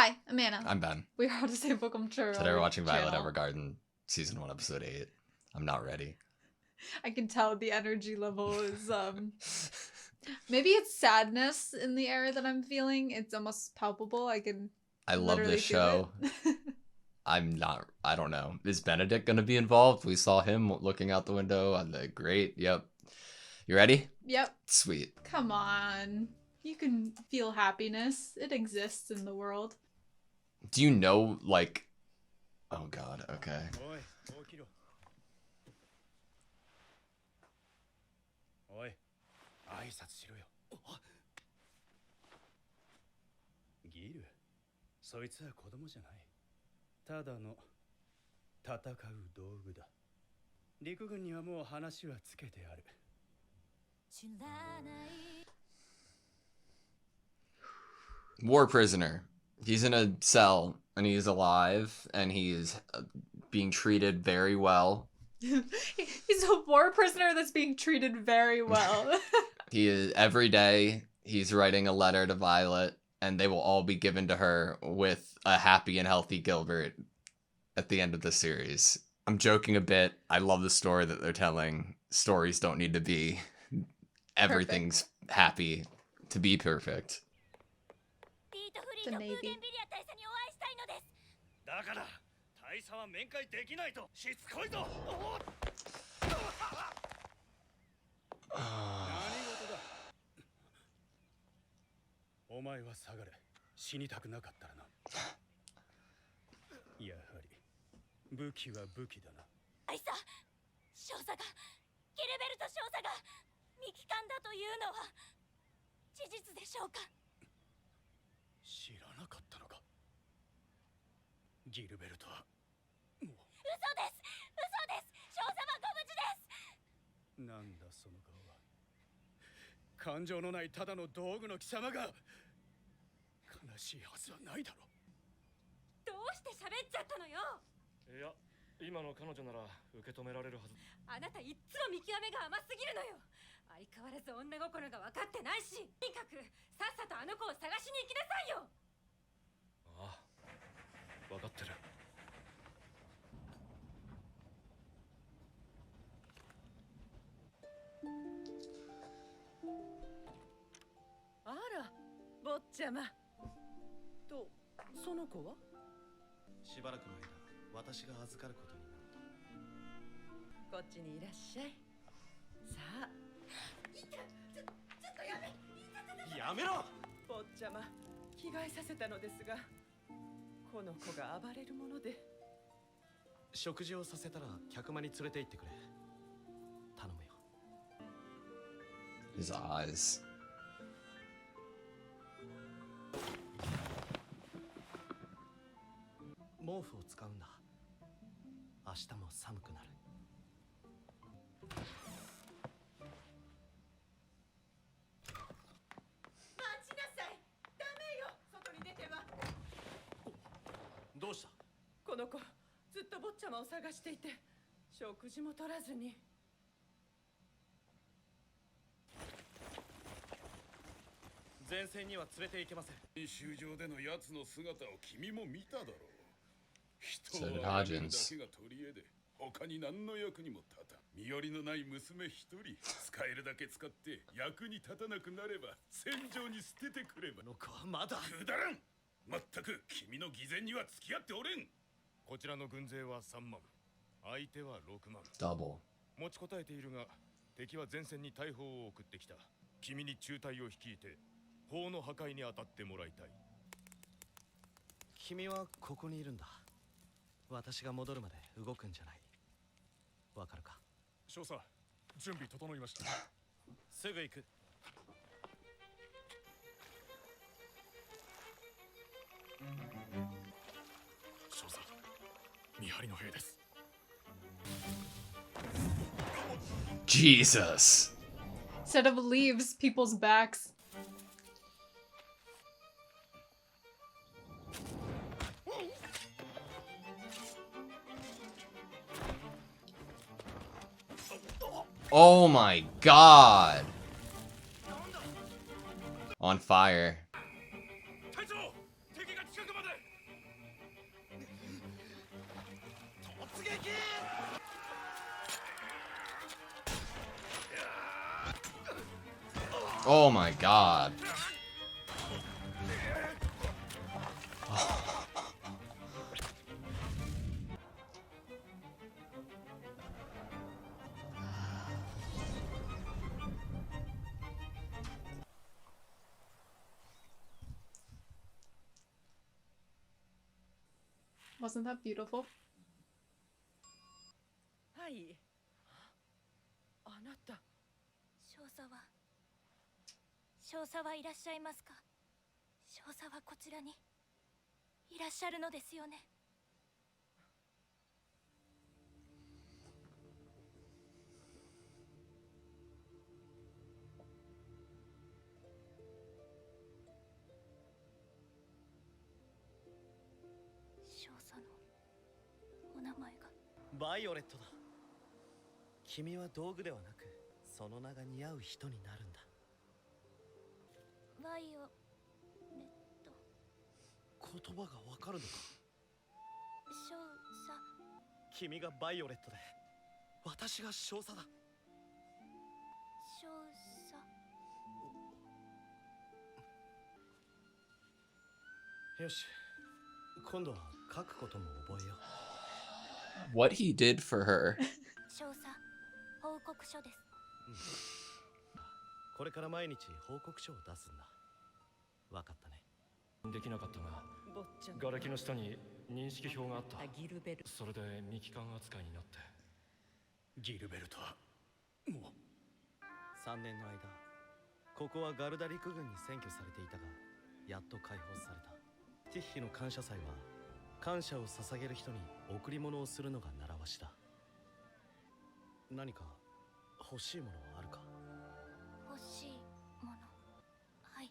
Hi, I'm Anna. I'm Ben. We are AutoSave Welcome to Today we're watching Violet Evergarden, Season 1, Episode 8. I'm not ready. I can tell the energy level is, maybe it's sadness in the air that I'm feeling. It's almost palpable. I love literally this feel show. I don't know. Is Benedict going to be involved? We saw him looking out the window on the grate. Yep. You ready? Yep. Sweet. Come on. You can feel happiness. It exists in the world. Do you know, like... Oh, God. Okay. War prisoner. He's in a cell, and he's alive, and he's being treated very well. He's a war prisoner that's being treated very well. He is, every day, he's writing a letter to Violet, and they will all be given to her with a happy and healthy Gilbert at the end of the series. I'm joking a bit. I love the story that they're telling. Stories don't need to be everything's happy to be perfect. The Navy. His eyes. So did Hodgins. Double. Jesus. Instead of leaves people's backs. Oh my God. On fire. Oh my god. Wasn't that beautiful? はい。あなた。少佐はいらっしゃいますか。少佐はこちらにいらっしゃるのですよね。少佐のお名前が。バイオレットだ。君は道具ではなく、その名が似合う人になるんだ。バイオレット。言葉がわかるのか。少佐。君がバイオレットで、私が少佐だ。少佐。よし、今度は書くことも覚えよう。 What he did for her. 少佐、報告書です。これから毎日報告書を出すんだ。わかったね。できなかったが、坊ちゃん。瓦礫の下に認識表があった。ギルベル。それで未帰還扱いになって。ギルベルトはもう3年の間、ここはガルダ陸軍に占拠されていたが、やっと解放された。ティッヒの感謝祭は感謝を捧げる人に贈り物をするのが習わしだ。何か欲しいものはあるか。欲しいもの。はい。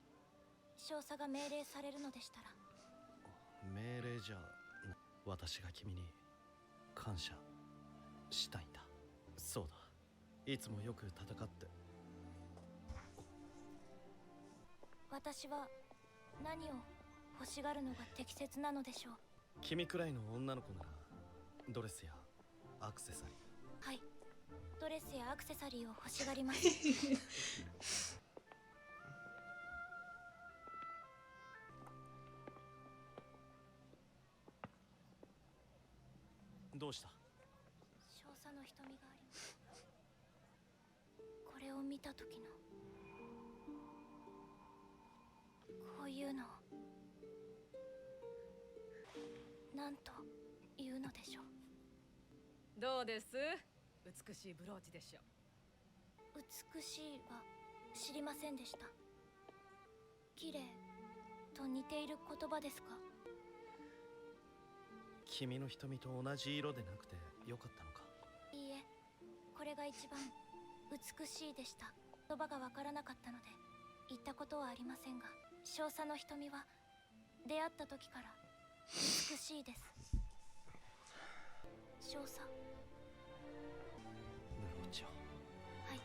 少佐が命令されるのでしたら。命令じゃな、私が君に感謝したいんだ。そうだ、いつもよく戦って。私は何を欲しがるのが適切なのでしょう。君くらいの女の子ならドレスやアクセサリー。はい。ドレスやアクセサリーを欲しがります。どうした？少佐の瞳があります。これを見た時のこういうのを何というのでしょう。どうです？美しいブローチでしょ。美しいは知りませんでした。綺麗と似ている言葉ですか？君の瞳と同じ色でなくてよかったのか？いいえ、これが一番美しいでした。言葉がわからなかったので言ったことはありませんが、少佐の瞳は出会った時から美しいです。少佐。ブローチを。はい。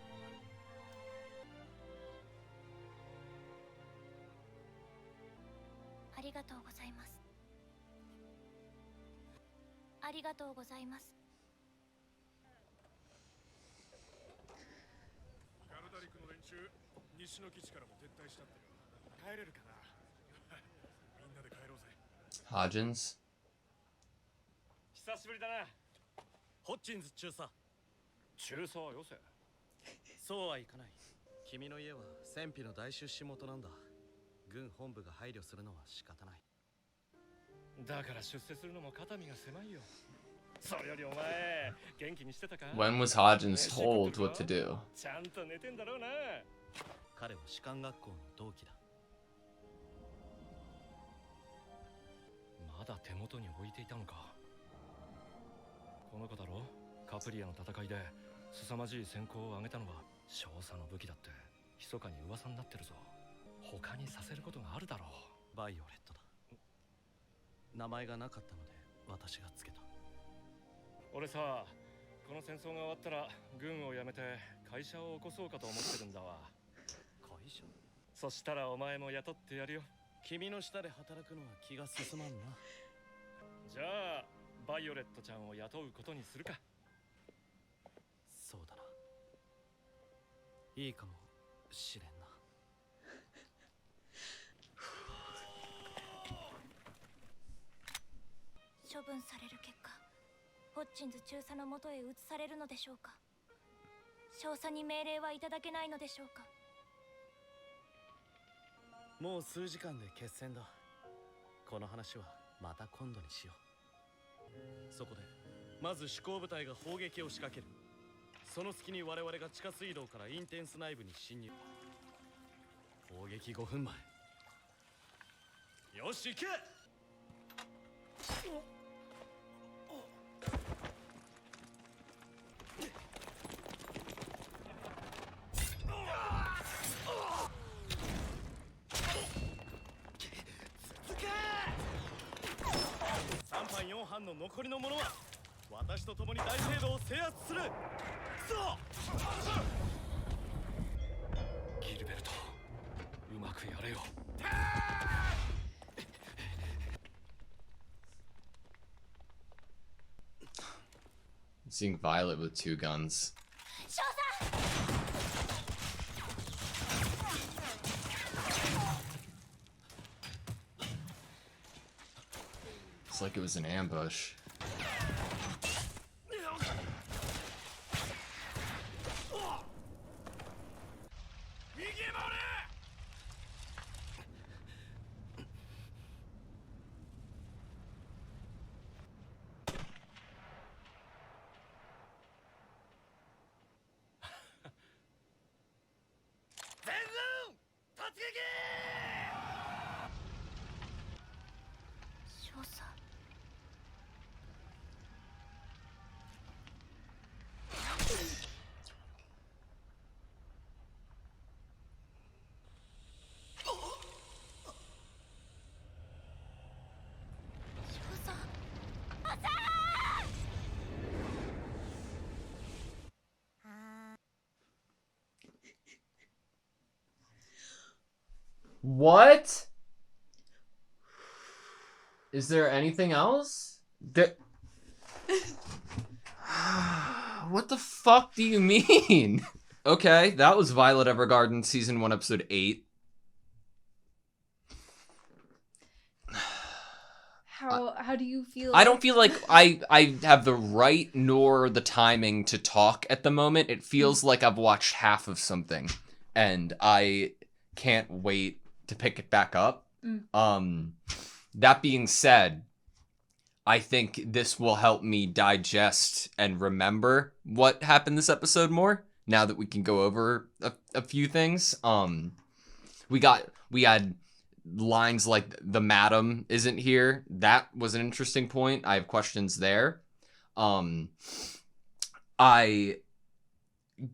ありがとうございます。ありがとうございます。ガルダリクの連中、西の基地からも撤退したってよ。帰れるかな？みんなで帰ろうぜ。Hodgins. 久しぶりだな。ホッチンズ中佐。中佐はよせ。そうはいかない。君の家は戦費の大出資元なんだ。軍本部が配慮するのは仕方ない。だから出世するのも肩身が狭いよ。それよりお前、元気にしてたか？ When was Hodgins told what to do? ちゃんと寝てんだろうな。彼は士官学校の同期だ。まだ手元に置いていたのか。この子だろ、カプリアの戦いで凄まじい戦功を挙げたのは少佐の武器だって密かに噂になってるぞ。他にさせることがあるだろう。バイオレットだ。名前がなかったので私がつけた。俺さ、この戦争が終わったら軍を辞めて会社を起こそうかと思ってるんだわ。会社？そしたらお前も雇ってやるよ。君の下で働くのは気が進まんな。じゃあバイオレットちゃんを雇うことにするか。そうだな。いいかもしれんな。分される結果、ホッチンズ中佐のもとへ移されるのでしょうか。少佐に命令はいただけないのでしょうか。もう数時間で決戦だ。この話はまた今度にしよう。そこでまず主攻部隊が砲撃を仕掛ける。その隙に我々が地下水道からインテンス内部に侵入。砲撃5分前。よし行け。3班4班の残りの者は私と共に大聖堂を制圧する。ギルベルト、うまくやれよ。Seeing Violet with 2 guns. 少佐 It's like it was an ambush. What? Is there anything else? What the fuck do you mean? Okay, that was Violet Evergarden Season 1, Episode 8. How do you feel? I don't feel like I have the right nor the timing to talk at the moment. It feels like I've watched half of something, and I can't wait to pick it back up. That being said, I think this will help me digest and remember what happened this episode more, now that we can go over a few things. We had lines like the madam isn't here. That was an interesting point. I have questions there.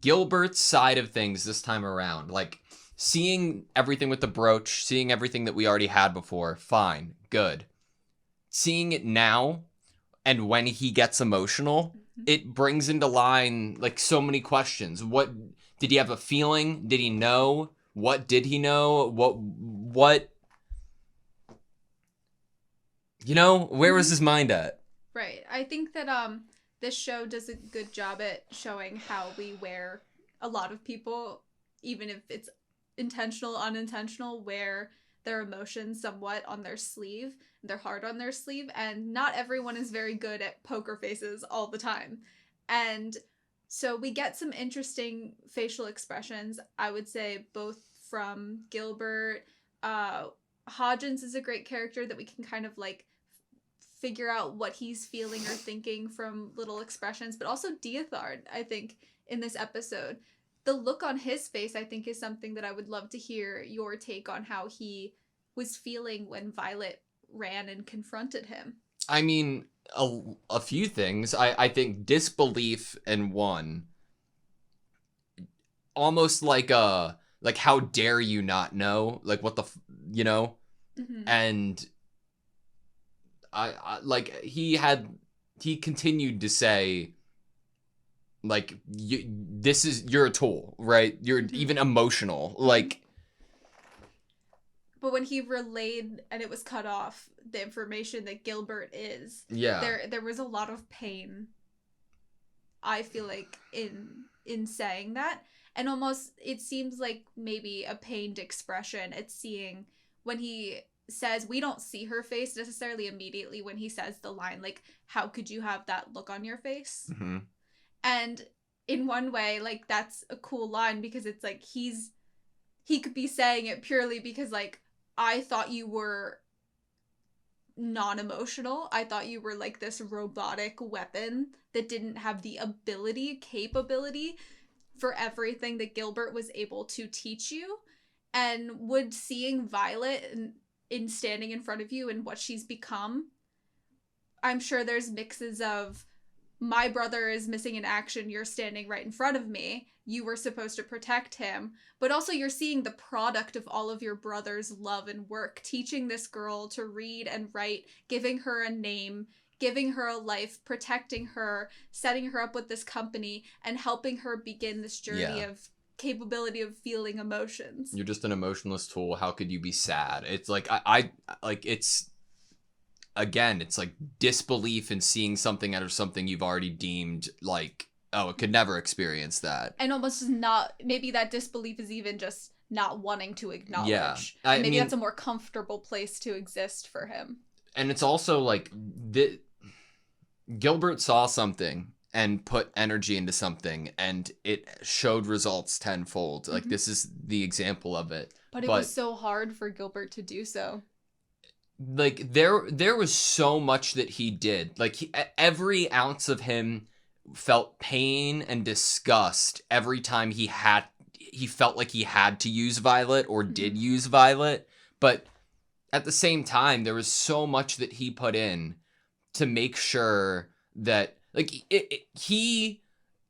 Gilbert's side of things this time around, like seeing everything with the brooch, seeing everything that we already had before, fine, good. Seeing it now, and when he gets emotional, it brings into line like so many questions. What did he have a feeling? Did he know? What did he know? What you know, where was his mind at? Right. I think that this show does a good job at showing how we wear a lot of people, even if it's intentional, unintentional, wear their emotions somewhat on their sleeve, their heart on their sleeve, and not everyone is very good at poker faces all the time. And so we get some interesting facial expressions, I would say, both from Gilbert. Hodgins is a great character that we can kind of like figure out what he's feeling or thinking from little expressions, but also Diethard, I think, in this episode. The look on his face, I think, is something that I would love to hear your take on how he was feeling when Violet ran and confronted him. I mean, a few things. I think disbelief in one. Almost like how dare you not know? Like, what the, you know? Mm-hmm. And I like, he continued to say, like, you're a tool, right? You're even emotional. Like, but when he relayed and it was cut off, the information that Gilbert is, yeah, there was a lot of pain, I feel like, in saying that. And almost, it seems like maybe a pained expression at seeing when he says, we don't see her face necessarily immediately when he says the line, like, how could you have that look on your face? Mm-hmm. And in one way, like, that's a cool line because it's like he could be saying it purely because, like, I thought you were non-emotional. I thought you were like this robotic weapon that didn't have the capability for everything that Gilbert was able to teach you. And would seeing Violet in standing in front of you and what she's become, I'm sure there's mixes of, my brother is missing in action, you're standing right in front of me, you were supposed to protect him, but also you're seeing the product of all of your brother's love and work, teaching this girl to read and write, giving her a name, giving her a life, protecting her, setting her up with this company, and helping her begin this journey of capability of feeling emotions. You're just an emotionless tool. How could you be sad? It's like, I like, it's, again, it's like disbelief in seeing something out of something you've already deemed like, oh, it could never experience that. And almost not, maybe that disbelief is even just not wanting to acknowledge. Yeah. Maybe that's a more comfortable place to exist for him. And it's also like, Gilbert saw something and put energy into something, and it showed results tenfold. Like, this is the example of it. But it was so hard for Gilbert to do so. Like, there was so much that he did. Like, every ounce of him felt pain and disgust every time he felt like he had to use Violet or did use Violet. But at the same time, there was so much that he put in to make sure that, like, he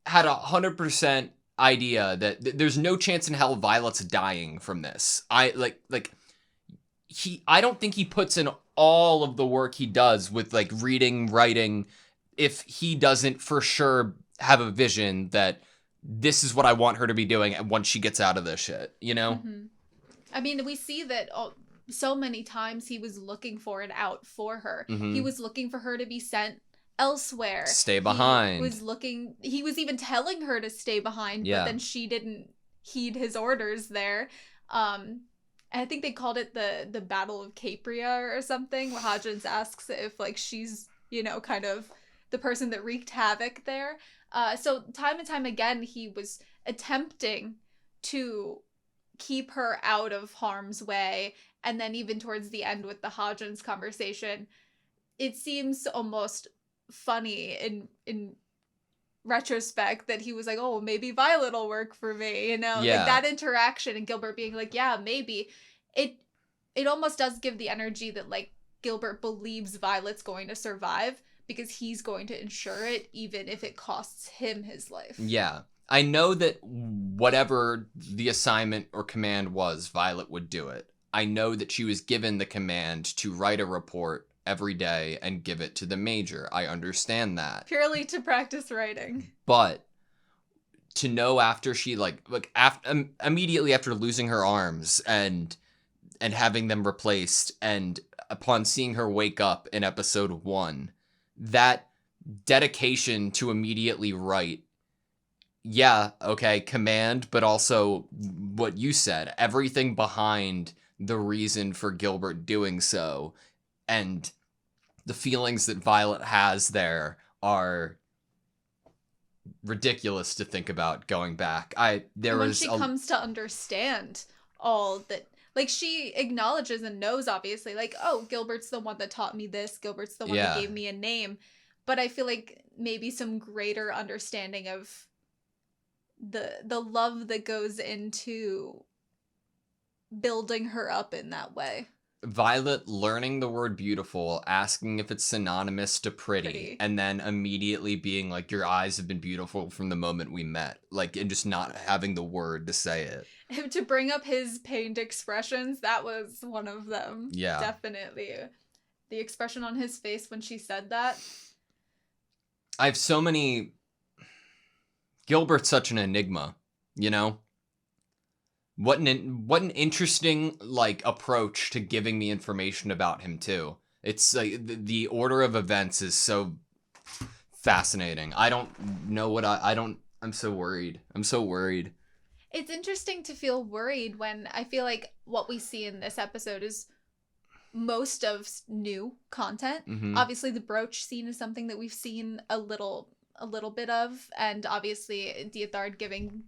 had 100% idea that there's no chance in hell Violet's dying from this. I don't think he puts in all of the work he does with, like, reading, writing, if he doesn't for sure have a vision that this is what I want her to be doing once she gets out of this shit, you know? Mm-hmm. I mean, we see that so many times he was looking for an out for her. Mm-hmm. He was looking for her to be sent elsewhere. Stay behind. He was even telling her to stay behind, but then she didn't heed his orders there. And I think they called it the Battle of Capria or something, where Hodgins asks if, like, she's, you know, kind of the person that wreaked havoc there. So time and time again, he was attempting to keep her out of harm's way. And then even towards the end with the Hodgins conversation, it seems almost funny in retrospect that he was like, oh, maybe Violet will work for me, you know? Yeah. Like, that interaction and Gilbert being like, yeah, maybe. It almost does give the energy that, like, Gilbert believes Violet's going to survive because he's going to ensure it, even if it costs him his life. Yeah. I know that whatever the assignment or command was, Violet would do it. I know that she was given the command to write a report every day and give it to the major. I understand that. Purely to practice writing. But to know after she, immediately after losing her arms and having them replaced, and upon seeing her wake up in episode 1, that dedication to immediately write, yeah, okay, command, but also what you said, everything behind the reason for Gilbert doing so, and the feelings that Violet has there are ridiculous to think about going back. When she comes to understand all that, like, she acknowledges and knows, obviously, like, oh, Gilbert's the one that taught me this, Gilbert's the one that gave me a name, but I feel like maybe some greater understanding of the love that goes into building her up in that way. Violet learning the word beautiful, asking if it's synonymous to pretty, and then immediately being like, your eyes have been beautiful from the moment we met. Like, and just not having the word to say it. To bring up his pained expressions, that was one of them. Yeah. Definitely. The expression on his face when she said that. I have so many... Gilbert's such an enigma, you know? What an interesting, like, approach to giving me information about him, too. It's like the order of events is so fascinating. I don't know I'm so worried. It's interesting to feel worried when I feel like what we see in this episode is most of new content. Mhm. Obviously, the brooch scene is something that we've seen a little bit of, and obviously Diethard giving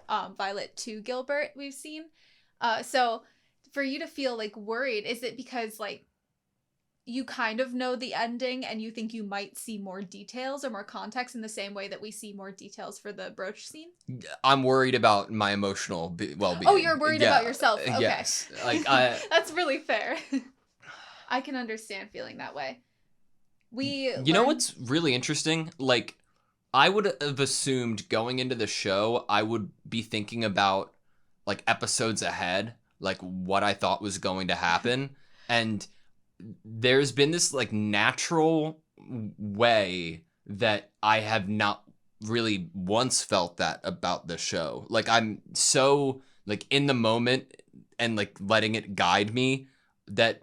Violet to Gilbert we've seen. So for you to feel like worried, is it because like you kind of know the ending and you think you might see more details or more context in the same way that we see more details for the brooch scene? I'm worried about my emotional well-being. Oh, you're worried about yourself. Okay. Yes. Like That's really fair. I can understand feeling that way. You know what's really interesting? Like, I would have assumed going into the show, I would be thinking about, like, episodes ahead, like, what I thought was going to happen. And there's been this, like, natural way that I have not really once felt that about the show. Like, I'm so, like, in the moment and, like, letting it guide me that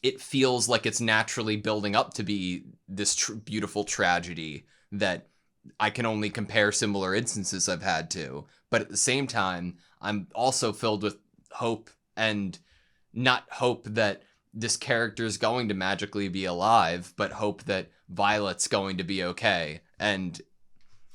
it feels like it's naturally building up to be this beautiful tragedy that I can only compare similar instances I've had to. But at the same time, I'm also filled with hope, and not hope that this character is going to magically be alive, but hope that Violet's going to be okay. And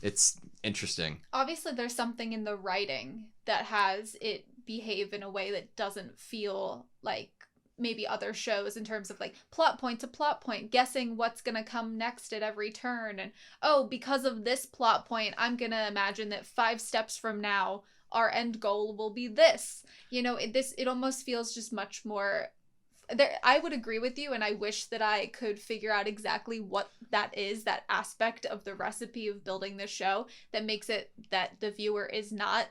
it's interesting. Obviously, there's something in the writing that has it behave in a way that doesn't feel like maybe other shows in terms of like plot point to plot point, guessing what's gonna come next at every turn, and oh, because of this plot point, I'm gonna imagine that 5 steps from now our end goal will be this. You know, it almost feels just much more there. I would agree with you, and I wish that I could figure out exactly what that is, that aspect of the recipe of building this show that makes it that the viewer is not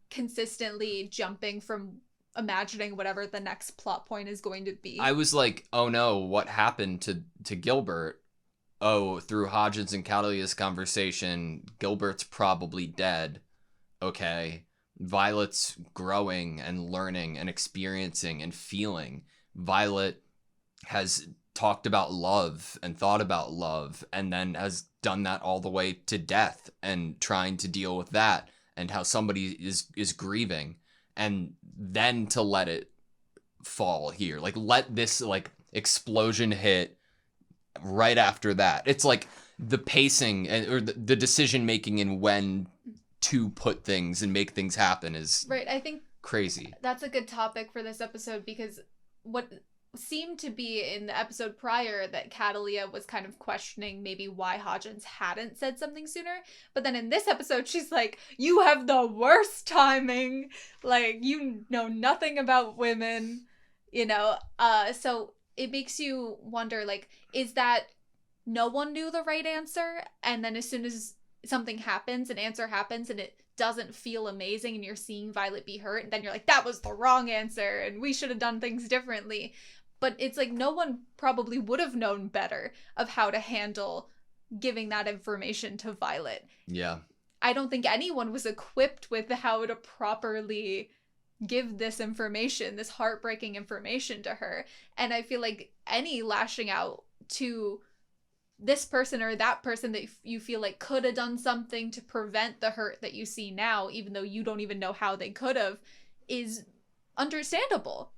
consistently jumping from imagining whatever the next plot point is going to be. I was like, oh no, what happened to Gilbert? Oh, through Hodgins and Kaguya's conversation, Gilbert's probably dead. Okay. Violet's growing and learning and experiencing and feeling. Violet has talked about love and thought about love, and then has done that all the way to death and trying to deal with that, and how somebody is grieving. And then to let it fall here, like let this like explosion hit right after that. It's like the pacing or the decision making and when to put things and make things happen is right. I think crazy. That's a good topic for this episode, because what seemed to be in the episode prior that Kaguya was kind of questioning maybe why Hodgins hadn't said something sooner, but then in this episode she's like, you have the worst timing, like you know nothing about women, you know. So it makes you wonder, like, is that no one knew the right answer, and then as soon as something happens, an answer happens, and it doesn't feel amazing and you're seeing Violet be hurt, and then you're like, that was the wrong answer and we should have done things differently. But it's like no one probably would have known better of how to handle giving that information to Violet. Yeah. I don't think anyone was equipped with how to properly give this information, this heartbreaking information to her. And I feel like any lashing out to this person or that person that you feel like could have done something to prevent the hurt that you see now, even though you don't even know how they could have, is understandable.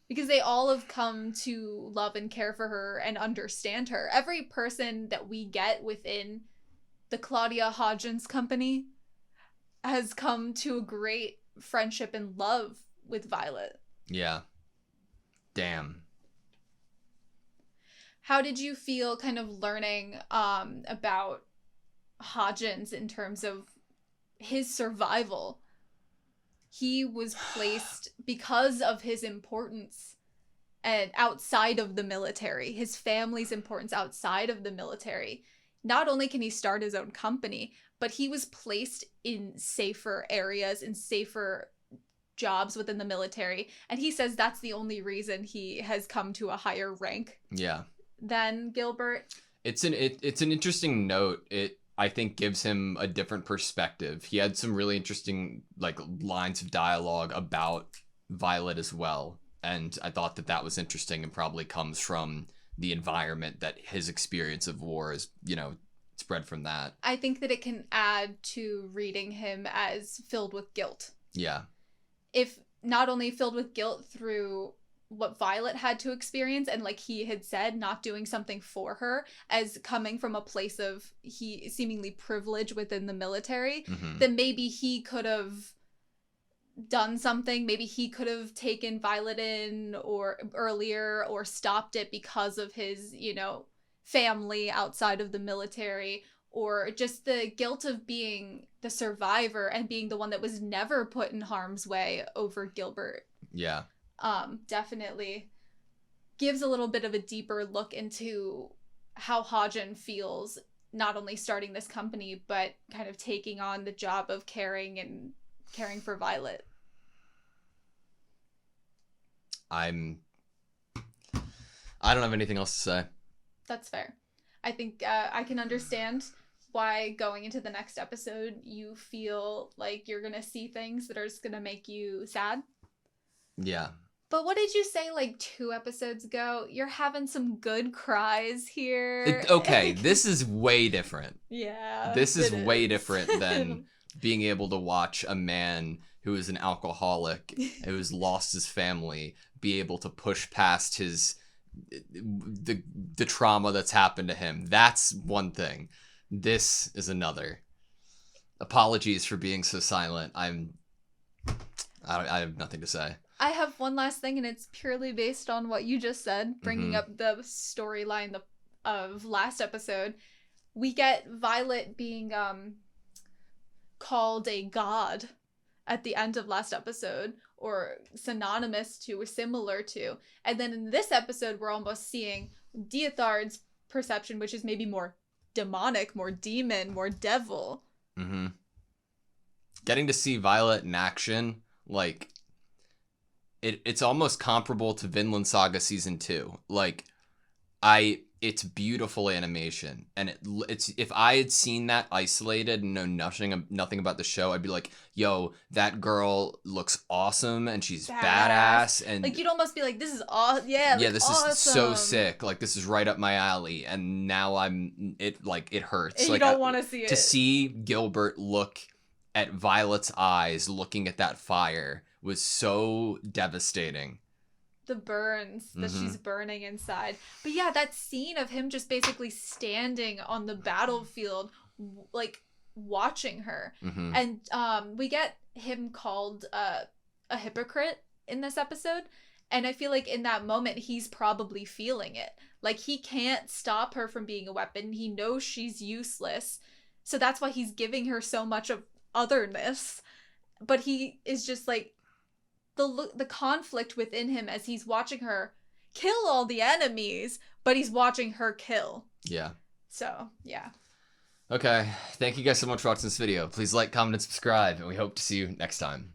Because they all have come to love and care for her and understand her. Every person that we get within the Claudia Hodgins company has come to a great friendship and love with Violet. Yeah. Damn. How did you feel kind of learning about Hodgins in terms of his survival? He was placed because of his importance and outside of the military, his family's importance outside of the military. Not only can he start his own company, but he was placed in safer areas, in safer jobs within the military. And he says that's the only reason he has come to a higher rank. Yeah. Than Gilbert. It's an interesting note. It, I think, gives him a different perspective. He had some really interesting like lines of dialogue about Violet as well, and I thought that was interesting and probably comes from the environment that his experience of war is, you know, spread from that. I think that it can add to reading him as filled with guilt. Yeah. If not only filled with guilt through what Violet had to experience, and like he had said, not doing something for her, as coming from a place of he seemingly privilege within the military, then maybe he could have done something. Maybe he could have taken Violet in or earlier, or stopped it because of his, you know, family outside of the military, or just the guilt of being the survivor and being the one that was never put in harm's way over Gilbert. Yeah. Definitely gives a little bit of a deeper look into how Hajin feels, not only starting this company, but kind of taking on the job of caring for Violet. I don't have anything else to say. That's fair. I think I can understand why going into the next episode you feel like you're gonna see things that are just gonna make you sad. Yeah. But what did you say like 2 episodes ago? You're having some good cries here. Okay, this is way different. Yeah. This is way different than being able to watch a man who is an alcoholic, who's lost his family, be able to push past the trauma that's happened to him. That's one thing. This is another. Apologies for being so silent. I have nothing to say. I have one last thing, and it's purely based on what you just said, bringing up the storyline of last episode. We get Violet being called a god at the end of last episode, or synonymous to or similar to. And then in this episode, we're almost seeing Diethard's perception, which is maybe more demonic, more demon, more devil. Getting to see Violet in action, like, it's almost comparable to Vinland Saga Season 2. Like, it's beautiful animation, and it's if I had seen that isolated and know nothing about the show, I'd be like, yo, that girl looks awesome and she's badass, and like you'd almost be like, this is awesome. Yeah, like, this awesome. is so sick. Like, this is right up my alley, and now it hurts. And like, you don't want to see it. To see Gilbert look at Violet's eyes looking at that fire was so devastating. The burns that she's burning inside. But yeah, that scene of him just basically standing on the battlefield, like watching her. And we get him called a hypocrite in this episode. And I feel like in that moment, he's probably feeling it. Like, he can't stop her from being a weapon. He knows she's useless. So that's why he's giving her so much of otherness. But he is just like, the conflict within him as he's watching her kill all the enemies, but he's watching her kill. Yeah. So, yeah. Okay. Thank you guys so much for watching this video. Please like, comment, and subscribe, and we hope to see you next time.